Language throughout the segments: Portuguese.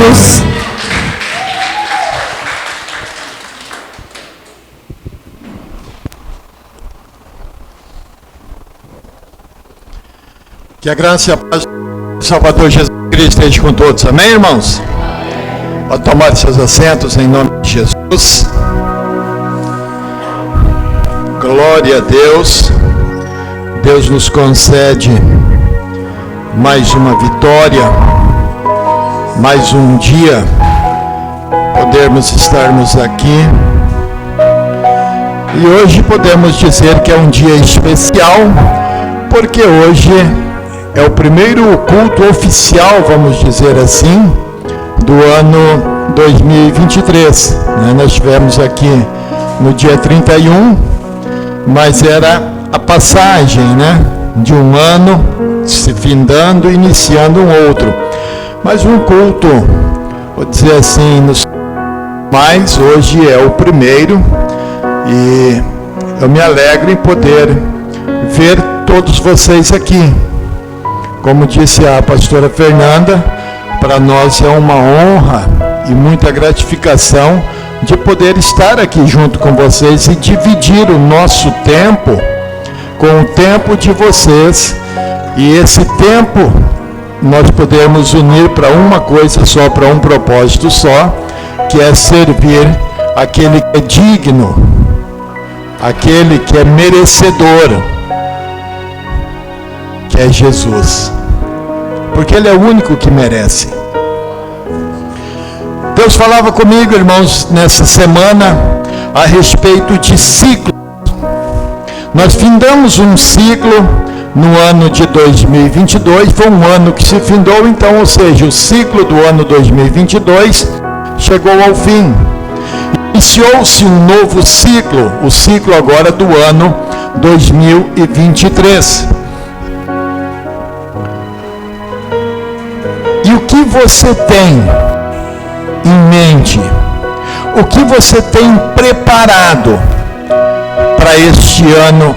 Jesus. Que a graça e a paz do Salvador Jesus Cristo esteja com todos. Amém, irmãos? Pode tomar seus assentos em nome de Jesus. Glória a Deus. Deus nos concede mais uma vitória, mais um dia, podermos estarmos aqui. E hoje podemos dizer que é um dia especial, porque hoje é o primeiro culto oficial, vamos dizer assim, do ano 2023. Nós tivemos aqui no dia 31, mas era a passagem, de um ano se findando e iniciando um outro. Mas um culto, vou dizer assim, mas hoje é o primeiro, e eu me alegro em poder ver todos vocês aqui. Como disse a pastora Fernanda, para nós é uma honra e muita gratificação de poder estar aqui junto com vocês e dividir o nosso tempo com o tempo de vocês, e esse tempo nós podemos unir para uma coisa só, para um propósito só, que é servir aquele que é digno, aquele que é merecedor, que é Jesus, porque Ele é o único que merece. Deus falava comigo, irmãos, nessa semana a respeito de ciclo. Nós findamos um ciclo no ano de 2022, foi um ano que se findou, então, ou seja, o ciclo do ano 2022 chegou ao fim. Iniciou-se um novo ciclo, o ciclo agora do ano 2023. E o que você tem em mente? O que você tem preparado para este ano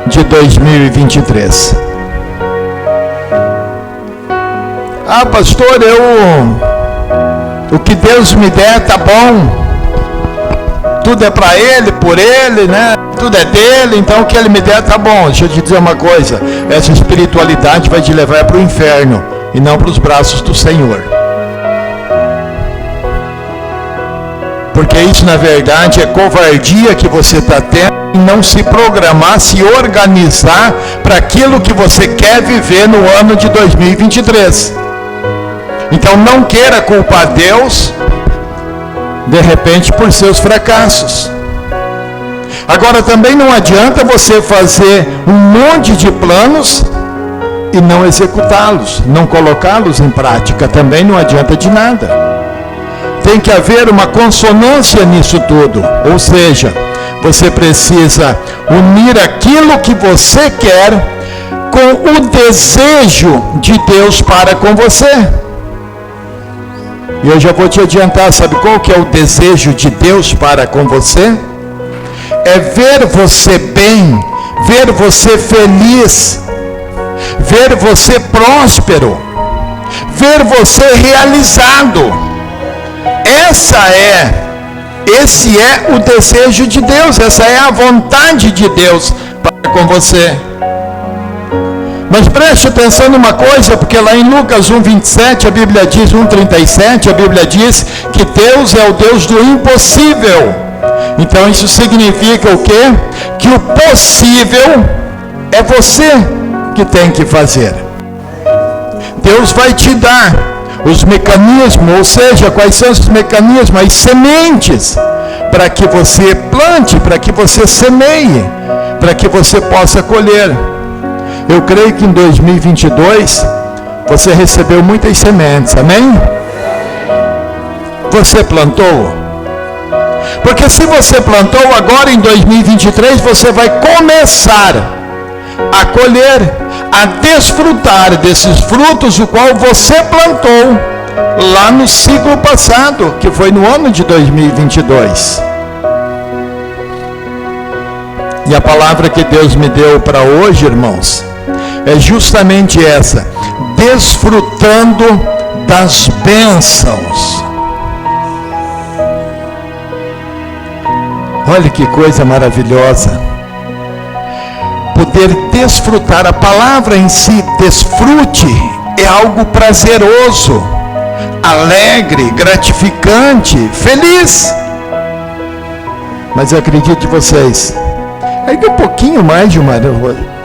de 2023? Ah, pastor, o que Deus me der tá bom. Tudo é para Ele, por Ele, Tudo é dele, então o que Ele me der tá bom. Deixa eu te dizer uma coisa, essa espiritualidade vai te levar para o inferno e não para os braços do Senhor. Porque isso, na verdade, é covardia que você está tendo em não se programar, se organizar para aquilo que você quer viver no ano de 2023. Então não queira culpar Deus, de repente, por seus fracassos. Agora também não adianta você fazer um monte de planos e não executá-los, não colocá-los em prática, também não adianta de nada. Tem que haver uma consonância nisso tudo, ou seja, você precisa unir aquilo que você quer com o desejo de Deus para com você. E eu já vou te adiantar, sabe qual que é o desejo de Deus para com você? É ver você bem, ver você feliz, ver você próspero, ver você realizado. Esse é o desejo de Deus, essa é a vontade de Deus para com você. Mas preste atenção numa coisa, porque lá em Lucas 1:27, a Bíblia diz, 1:37, a Bíblia diz que Deus é o Deus do impossível. Então isso significa o quê? Que o possível é você que tem que fazer. Deus vai te dar os mecanismos, ou seja, quais são os mecanismos, as sementes, para que você plante, para que você semeie, para que você possa colher. Eu creio que em 2022 você recebeu muitas sementes, amém? Você plantou? Porque se você plantou, agora em 2023 você vai começar a colher, a desfrutar desses frutos o qual você plantou lá no ciclo passado, que foi no ano de 2022. E a palavra que Deus me deu para hoje, irmãos, é justamente essa: desfrutando das bênçãos. Olha que coisa maravilhosa. Poder desfrutar, a palavra em si, desfrute, é algo prazeroso, alegre, gratificante, feliz. Mas eu acredito em vocês, é que um pouquinho mais de uma,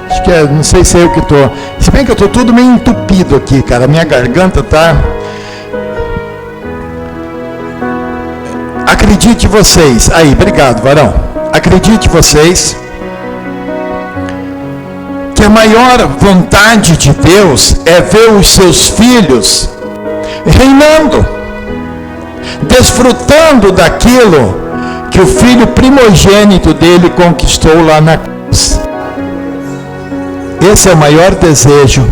acho que não sei se é eu que estou, se bem que eu estou tudo meio entupido aqui, cara, minha garganta está... Acredite vocês, aí, obrigado, varão. Acredite vocês que a maior vontade de Deus é ver os seus filhos reinando, desfrutando daquilo que o filho primogênito dele conquistou lá na cruz. Esse é o maior desejo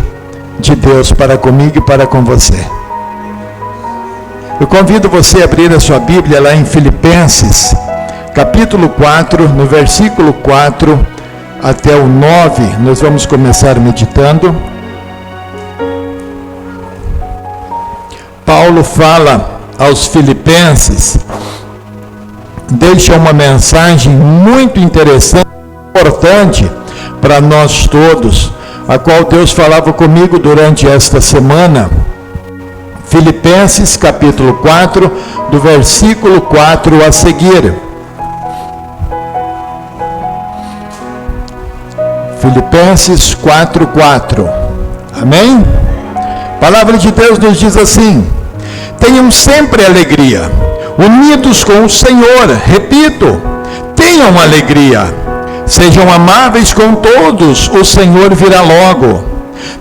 de Deus para comigo e para com você. Eu convido você a abrir a sua Bíblia lá em Filipenses, capítulo 4, no versículo 4 até o 9, nós vamos começar meditando. Paulo fala aos filipenses, deixa uma mensagem muito interessante, importante para nós todos, a qual Deus falava comigo durante esta semana. Filipenses capítulo 4, do versículo 4 a seguir. Filipenses 4:4. Amém? A palavra de Deus nos diz assim: tenham sempre alegria, unidos com o Senhor. Repito, tenham alegria. Sejam amáveis com todos, o Senhor virá logo.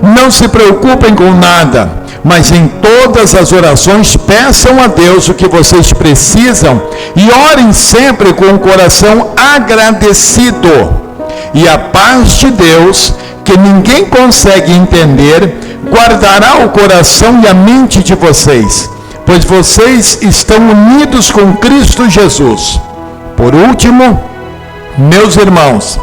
Não se preocupem com nada, mas em todas as orações peçam a Deus o que vocês precisam e orem sempre com o coração agradecido. E a paz de Deus, que ninguém consegue entender, guardará o coração e a mente de vocês, pois vocês estão unidos com Cristo Jesus. Por último, meus irmãos,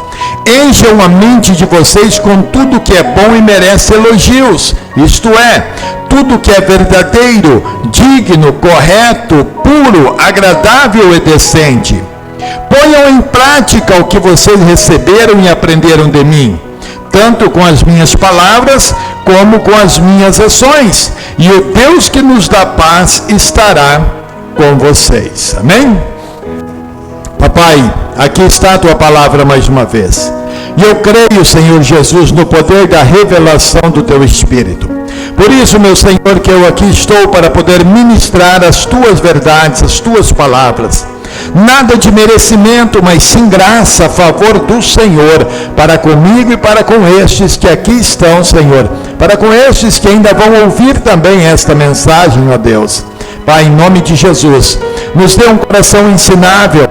encham a mente de vocês com tudo que é bom e merece elogios, isto é, tudo que é verdadeiro, digno, correto, puro, agradável e decente. Ponham em prática o que vocês receberam e aprenderam de mim, tanto com as minhas palavras como com as minhas ações, e o Deus que nos dá paz estará com vocês. Amém? Papai, aqui está a tua palavra mais uma vez. E eu creio, Senhor Jesus, no poder da revelação do teu Espírito. Por isso, meu Senhor, que eu aqui estou para poder ministrar as tuas verdades, as tuas palavras. Nada de merecimento, mas sim graça a favor do Senhor, para comigo e para com estes que aqui estão, Senhor. Para com estes que ainda vão ouvir também esta mensagem, ó Deus. Pai, em nome de Jesus, nos dê um coração ensinável.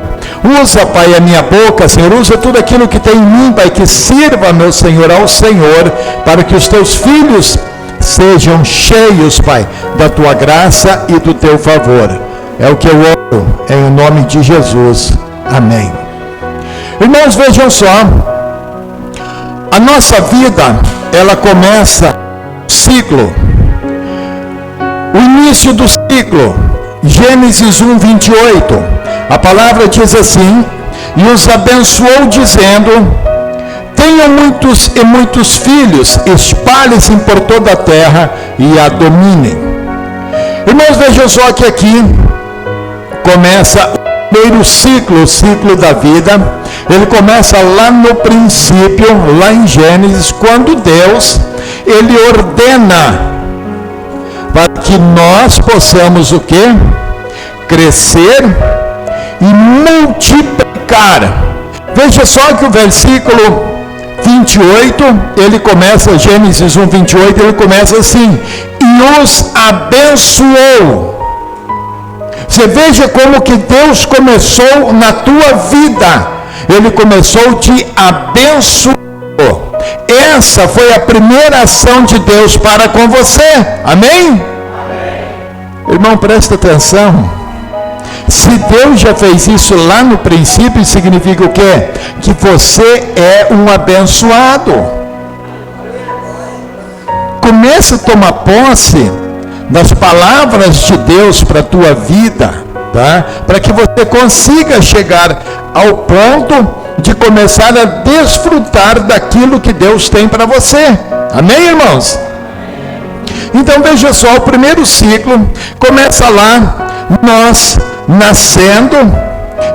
Usa, Pai, a minha boca, Senhor, usa tudo aquilo que tem em mim, Pai, que sirva, meu Senhor, ao Senhor, para que os teus filhos sejam cheios, Pai, da tua graça e do teu favor. É o que eu oro, em nome de Jesus. Amém. Irmãos, vejam só, a nossa vida, ela começa ciclo. O início do ciclo, Gênesis 1:28, a palavra diz assim: e os abençoou dizendo, tenham muitos filhos, espalhem-se por toda a terra e a dominem. Irmãos, vejam só que aqui começa o primeiro ciclo, o ciclo da vida. Ele começa lá no princípio, lá em Gênesis, quando Deus, ele ordena para que nós possamos o quê? Crescer e multiplicar. Veja só que o versículo 28, ele começa, Gênesis 1:28, ele começa assim: e os abençoou. Você veja como que Deus começou na tua vida. Ele começou te abençoando. Essa foi a primeira ação de Deus para com você. Amém? Amém. Irmão, presta atenção. Se Deus já fez isso lá no princípio, significa o quê? Que você é um abençoado. Comece a tomar posse das palavras de Deus para a tua vida, tá? Para que você consiga chegar ao ponto de começar a desfrutar daquilo que Deus tem para você. Amém, irmãos? Então veja só, o primeiro ciclo começa lá, nós nascendo,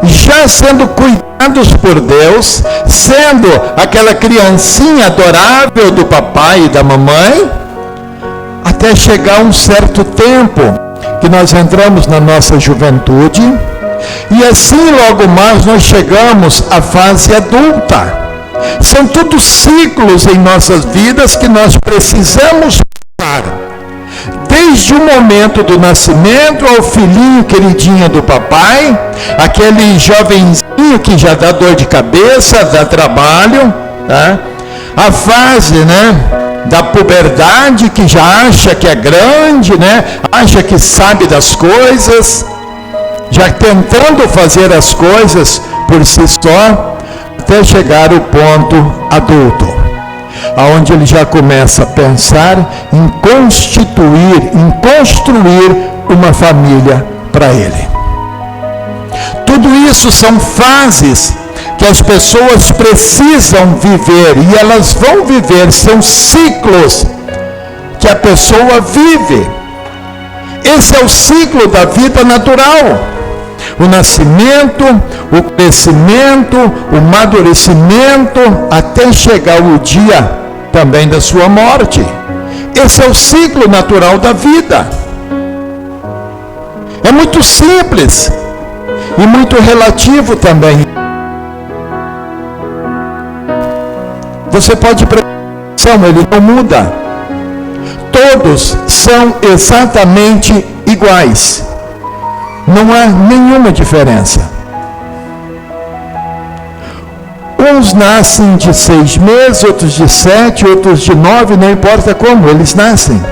já sendo cuidados por Deus, sendo aquela criancinha adorável do papai e da mamãe, até chegar um certo tempo que nós entramos na nossa juventude, e assim logo mais nós chegamos à fase adulta. São todos ciclos em nossas vidas que nós precisamos passar. Desde o momento do nascimento ao filhinho queridinho do papai, aquele jovenzinho que já dá dor de cabeça, dá trabalho, tá? A fase, da puberdade, que já acha que é grande, acha que sabe das coisas, já tentando fazer as coisas por si só, até chegar ao ponto adulto, aonde ele já começa a pensar em construir uma família para ele. Tudo isso são fases que as pessoas precisam viver, e elas vão viver, são ciclos que a pessoa vive. Esse é o ciclo da vida natural. O nascimento, o crescimento, o amadurecimento, até chegar o dia também da sua morte. Esse é o ciclo natural da vida. É muito simples e muito relativo também. Você pode prestar atenção, ele não muda. Todos são exatamente iguais. Não há nenhuma diferença. Uns nascem de 6 meses, outros de 7, outros de 9, não importa como, eles nascem.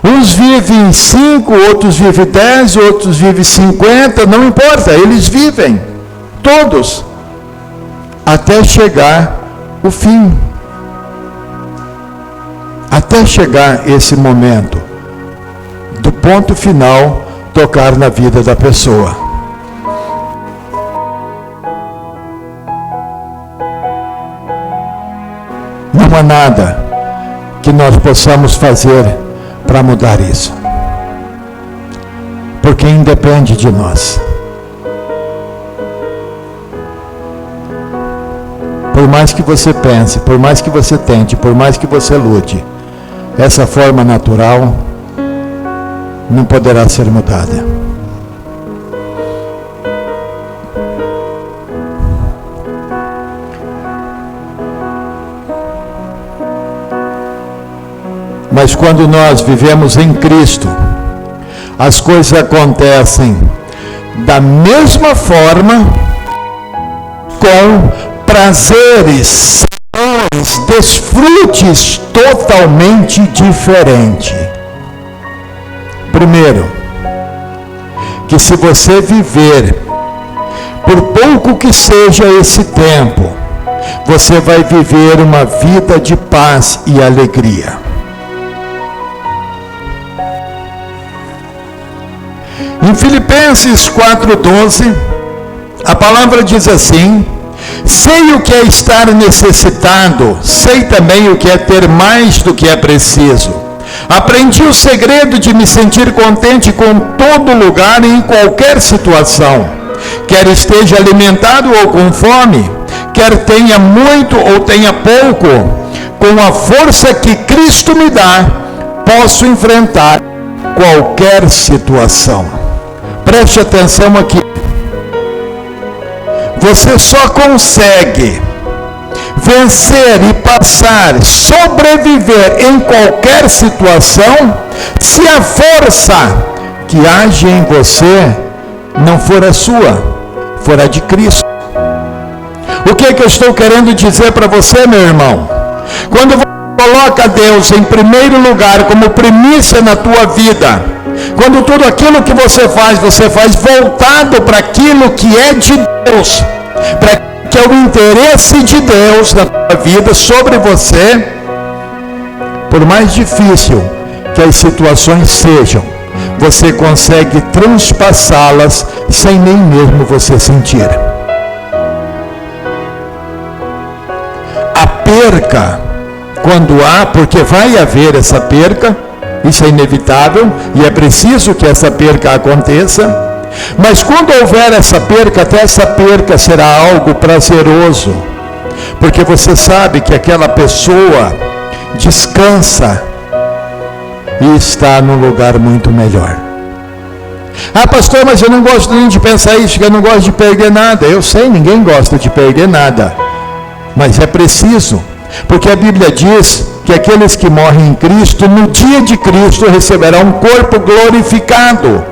Uns vivem 5, outros vivem 10, outros vivem 50, não importa, eles vivem. Todos. Até chegar o fim. Até chegar esse momento do ponto final, tocar na vida da pessoa. Não há nada que nós possamos fazer para mudar isso, porque independe de nós. Por mais que você pense, por mais que você tente, por mais que você lute, essa forma natural não poderá ser mudada. Mas quando nós vivemos em Cristo, as coisas acontecem da mesma forma, com prazeres, sabores, desfrutes totalmente diferentes. Primeiro, que se você viver, por pouco que seja esse tempo, você vai viver uma vida de paz e alegria. Em Filipenses 4:12, a palavra diz assim: sei o que é estar necessitado, sei também o que é ter mais do que é preciso. Aprendi o segredo de me sentir contente com todo lugar e em qualquer situação. Quer esteja alimentado ou com fome, quer tenha muito ou tenha pouco, com a força que Cristo me dá, posso enfrentar qualquer situação. Preste atenção aqui. Você só consegue vencer e passar, sobreviver em qualquer situação, se a força que age em você não for a sua, for a de Cristo. O que é que eu estou querendo dizer para você, meu irmão? Quando você coloca Deus em primeiro lugar, como primícia na tua vida, quando tudo aquilo que você faz voltado para aquilo que é de Deus, para que é o interesse de Deus na tua vida sobre você, por mais difícil que as situações sejam, você consegue transpassá-las sem nem mesmo você sentir. A perca, quando há, porque vai haver essa perca, isso é inevitável e é preciso que essa perca aconteça, mas quando houver essa perca, até essa perca será algo prazeroso, porque você sabe que aquela pessoa descansa e está num lugar muito melhor. Ah, pastor, mas eu não gosto nem de pensar isso, eu não gosto de perder nada. Eu sei, ninguém gosta de perder nada, mas é preciso, porque a Bíblia diz que aqueles que morrem em Cristo, no dia de Cristo, receberão um corpo glorificado.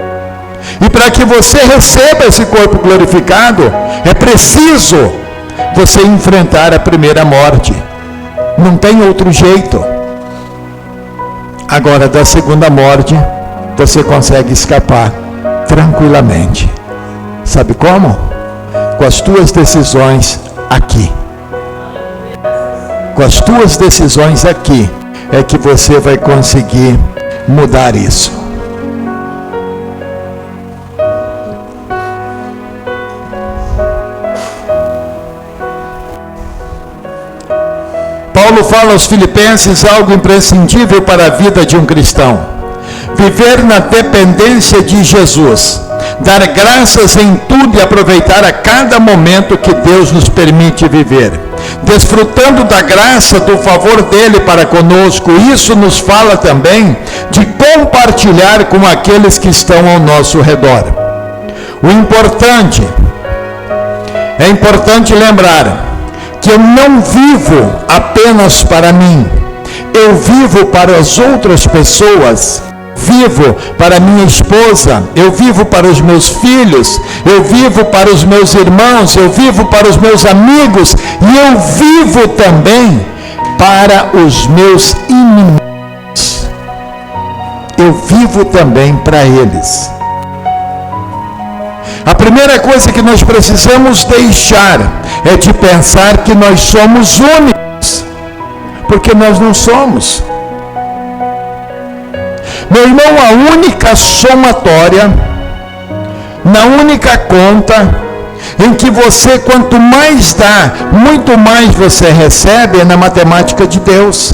E para que você receba esse corpo glorificado, é preciso você enfrentar a primeira morte. Não tem outro jeito. Agora, da segunda morte, você consegue escapar tranquilamente. Sabe como? Com as tuas decisões aqui. Com as tuas decisões aqui, é que você vai conseguir mudar isso. Paulo fala aos Filipenses algo imprescindível para a vida de um cristão: viver na dependência de Jesus, dar graças em tudo e aproveitar a cada momento que Deus nos permite viver, desfrutando da graça, do favor dele para conosco. Isso nos fala também de compartilhar com aqueles que estão ao nosso redor. O importante, é importante lembrar que eu não vivo apenas para mim, eu vivo para as outras pessoas, vivo para minha esposa, eu vivo para os meus filhos, eu vivo para os meus irmãos, eu vivo para os meus amigos, e eu vivo também para os meus inimigos. Eu vivo também para eles. A primeira coisa que nós precisamos deixar é de pensar que nós somos únicos, porque nós não somos. Meu irmão, a única somatória, na única conta, em que você, quanto mais dá, muito mais você recebe, é na matemática de Deus.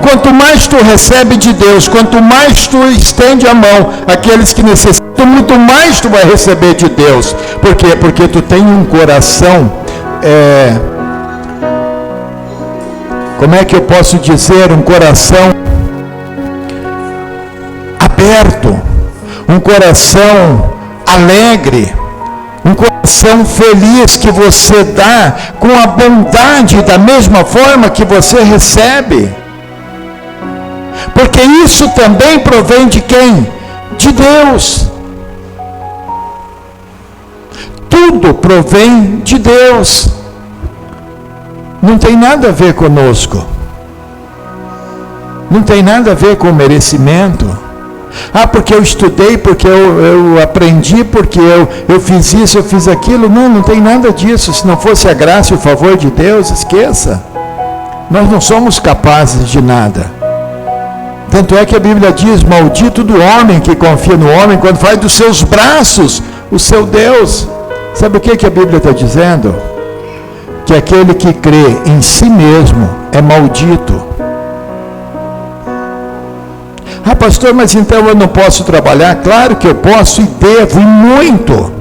Quanto mais tu recebe de Deus, quanto mais tu estende a mão àqueles que necessitam, muito mais tu vai receber de Deus. Por quê? Porque tu tem um coração, como é que eu posso dizer, um coração aberto, um coração alegre, um coração feliz, que você dá com a bondade da mesma forma que você recebe. Porque isso também provém de quem? De Deus. Tudo provém de Deus. Não tem nada a ver conosco. Não tem nada a ver com merecimento. Ah, porque eu estudei, porque eu aprendi, porque eu fiz isso, eu fiz aquilo. Não tem nada disso. Se não fosse a graça e o favor de Deus, esqueça. Nós não somos capazes de nada. Tanto é que a Bíblia diz: maldito do homem que confia no homem, quando faz dos seus braços o seu Deus. Sabe o que a Bíblia está dizendo? Que aquele que crê em si mesmo é maldito. Ah, pastor, mas então eu não posso trabalhar? Claro que eu posso e devo, e muito,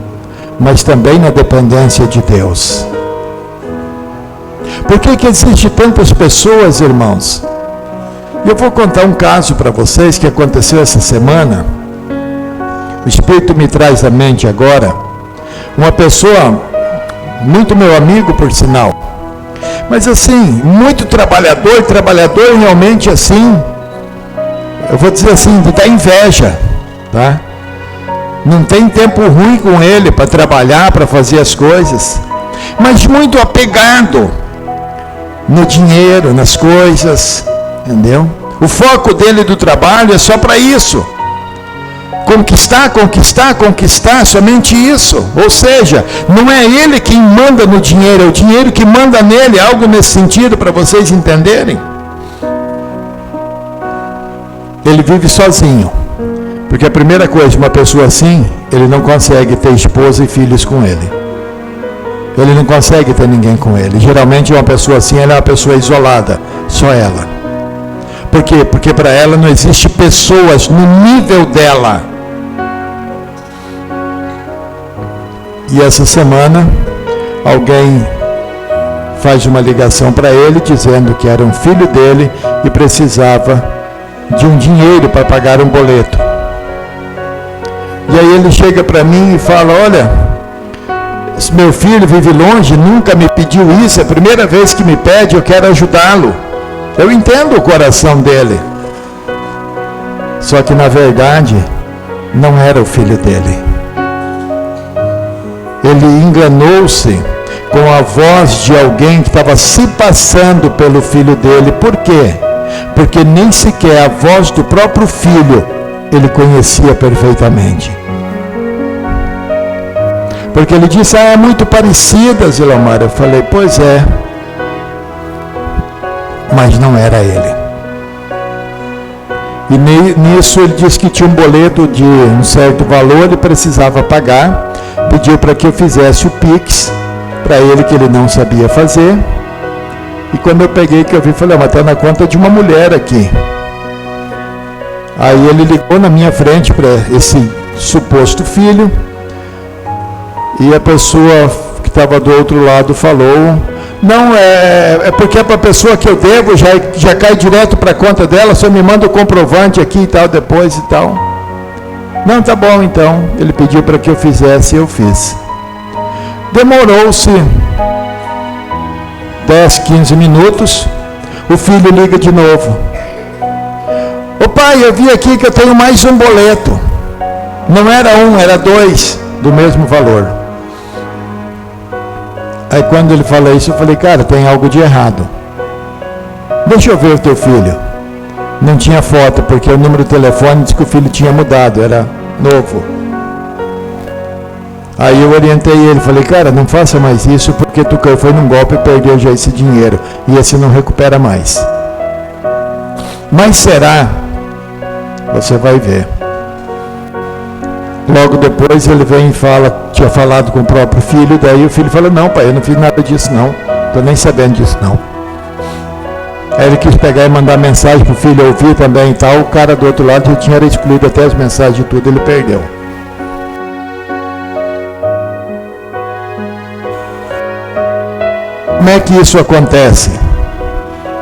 mas também na dependência de Deus. Por que existem tantas pessoas, irmãos? Eu vou contar um caso para vocês que aconteceu essa semana. O Espírito me traz à mente agora. Uma pessoa, muito meu amigo por sinal, mas assim, muito trabalhador realmente assim, eu vou dizer assim, de dar inveja, tá? Não tem tempo ruim com ele para trabalhar, para fazer as coisas, mas muito apegado no dinheiro, nas coisas, entendeu? O foco dele do trabalho é só para isso. Conquistar, somente isso. Ou seja, não é ele quem manda no dinheiro, é o dinheiro que manda nele, algo nesse sentido, para vocês entenderem. ele vive sozinho. Porque a primeira coisa de uma pessoa assim, ele não consegue ter esposa e filhos com ele. Ele não consegue ter ninguém com ele. Geralmente uma pessoa assim, ela é uma pessoa isolada, só ela. Por quê? Porque para ela não existe pessoas no nível dela. E essa semana, alguém faz uma ligação para ele, dizendo que era um filho dele e precisava de um dinheiro para pagar um boleto. E aí ele chega para mim e fala: olha, esse meu filho vive longe, nunca me pediu isso, é a primeira vez que me pede, eu quero ajudá-lo. Eu entendo o coração dele. Só que na verdade, não era o filho dele. Ele enganou-se com a voz de alguém que estava se passando pelo filho dele. Por quê? Porque nem sequer a voz do próprio filho ele conhecia perfeitamente. Porque ele disse: é muito parecida, Zilomar. Eu falei: pois é. Mas não era ele. E nisso ele disse que tinha um boleto de um certo valor e precisava pagar. Pediu para que eu fizesse o Pix para ele, que ele não sabia fazer. E quando eu peguei, que eu vi, falei: mas está na conta de uma mulher aqui. Aí ele ligou na minha frente para esse suposto filho. E a pessoa que estava do outro lado falou: não, é porque é para a pessoa que eu devo, já cai direto para a conta dela, só me manda o comprovante aqui e tal, depois e tal. Não, tá bom então. Ele pediu para que eu fizesse e eu fiz. Demorou-se 10, 15 minutos, o filho liga de novo: ô pai, eu vi aqui que eu tenho mais um boleto. Não era um, era 2 do mesmo valor. Aí quando ele falou isso, eu falei: cara, tem algo de errado. Deixa eu ver o teu filho. Não tinha foto, porque o número do telefone disse que o filho tinha mudado, era novo. Aí eu orientei ele, falei: cara, não faça mais isso, porque tu foi num golpe e perdeu já esse dinheiro, e esse não recupera mais. Mas será? Você vai ver. Logo depois ele vem e fala, tinha falado com o próprio filho, daí o filho fala: não pai, eu não fiz nada disso não, estou nem sabendo disso não. Aí ele quis pegar e mandar mensagem para o filho ouvir também e tal, o cara do outro lado já tinha excluído até as mensagens de tudo, ele perdeu. Como é que isso acontece?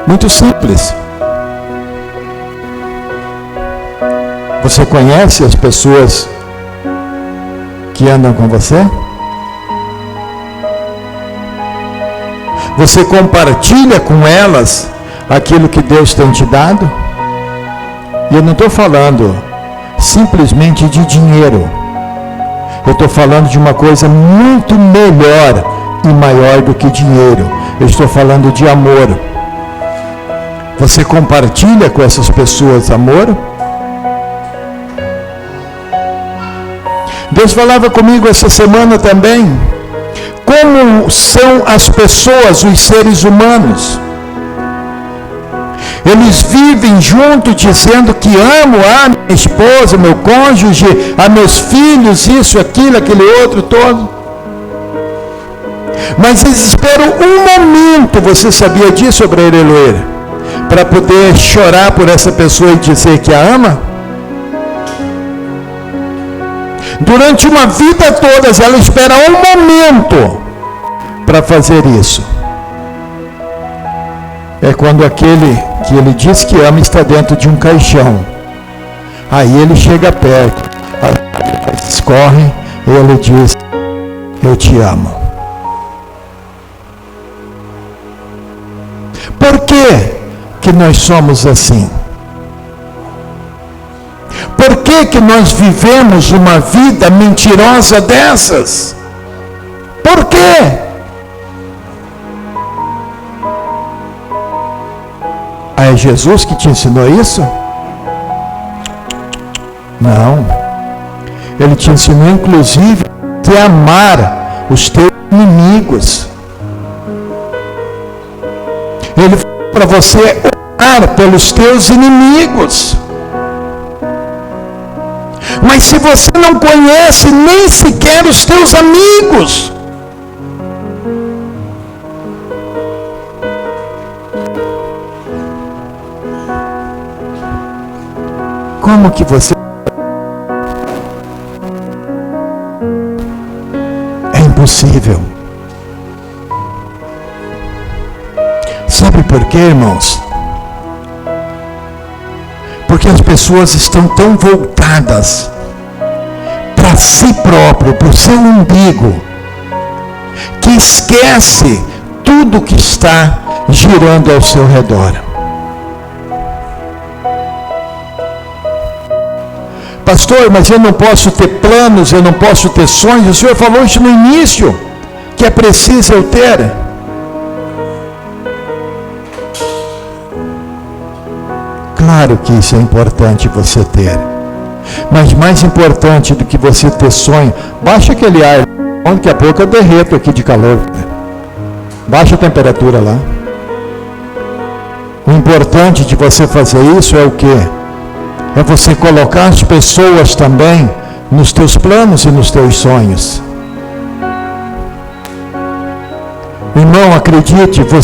Muito simples. Você conhece as pessoas que andam com você? Você compartilha com elas aquilo que Deus tem te dado? E eu não estou falando simplesmente de dinheiro. Eu estou falando de uma coisa muito melhor e maior do que dinheiro. Eu estou falando de amor. Você compartilha com essas pessoas amor? Deus falava comigo essa semana também, como são as pessoas, os seres humanos. Eles vivem junto dizendo que amo a minha esposa, meu cônjuge, a meus filhos, isso, aquilo, aquele outro, todo. Mas eles esperam um momento, você sabia disso, Obreiro Eloir, para poder chorar por essa pessoa e dizer que a ama? Durante uma vida toda, ela espera um momento para fazer isso. É quando aquele que ele diz que ama está dentro de um caixão. Aí ele chega perto, as lágrimas escorrem e ele diz: eu te amo. Por que nós somos assim? Por que nós vivemos uma vida mentirosa dessas? Por quê? É Jesus que te ensinou isso? Não. Ele te ensinou, inclusive, a amar os teus inimigos. Ele falou para você orar pelos teus inimigos. Mas se você não conhece nem sequer os teus amigos, como que você... É impossível. Sabe por quê, irmãos? Porque as pessoas estão tão voltadas para si próprio, para o seu umbigo, que esquece tudo que está girando ao seu redor. Pastor, mas eu não posso ter planos, eu não posso ter sonhos. O Senhor falou isso no início, que é preciso eu ter. Claro que isso é importante você ter. Mas mais importante do que você ter sonho, baixa aquele ar, daqui a pouco eu derreto aqui de calor. Baixa a temperatura lá. O importante de você fazer isso é o quê? É você colocar as pessoas também nos teus planos e nos teus sonhos. Irmão, acredite,